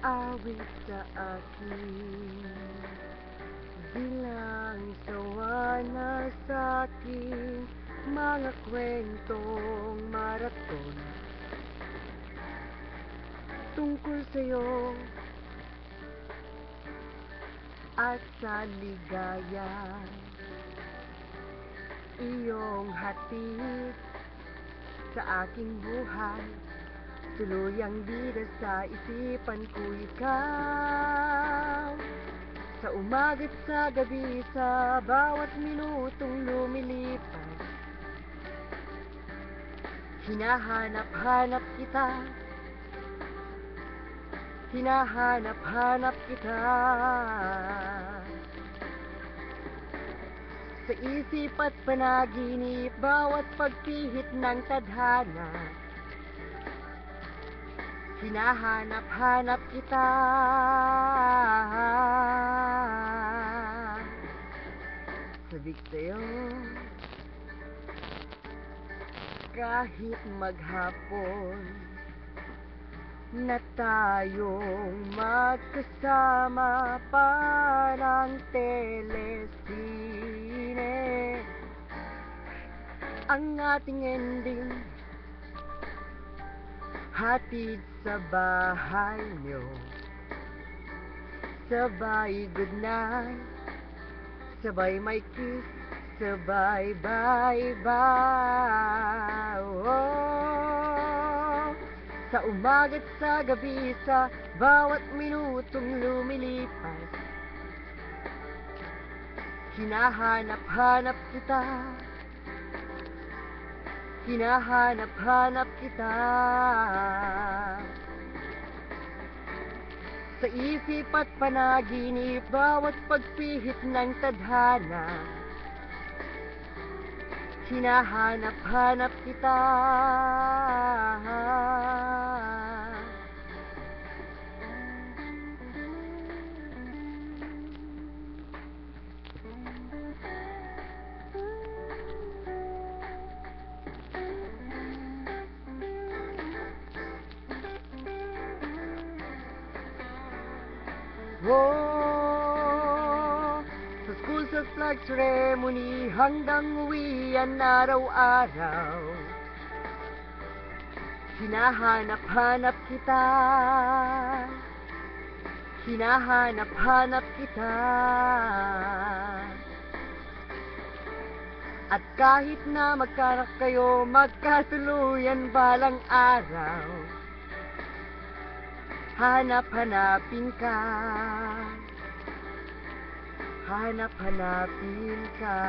awit sa akin, bilang sawa na sa aking mga kwentong maraton tungkol sa'yo at sa ligaya iyong hatid sa aking buhay. Tuluyang bida sa isipan ko ikaw, sa umaga't sa gabi, sa bawat minutong lumilipas. Hinahanap-hanap kita, hinahanap-hanap kita, sa isip at panaginip, bawat pagpihit ng tadhana. Hinahanap-hanap kita, sabik sa'yo kahit maghapon na tayong magkasama, parang telesine ang ating ending, hatid sa bahay nyo, sabay good night, sabay may kiss, sabay bye-bye. Oh, sa umaga't sa gabi, sa bawat minutong lumilipas, hinahanap-hanap kita, hinahanap-hanap kita, sa isip at panaginip, bawat pagpihit ng tadhana. Hinahanap-hanap kita, oh, sa school, sa flag ceremony, hanggang uwian araw-araw. Hinahanap-hanap kita, hinahanap-hanap kita, at kahit na magkanak kayo, magkatuluyan balang araw, hanap-hanapin ka, hanap-hanapin ka.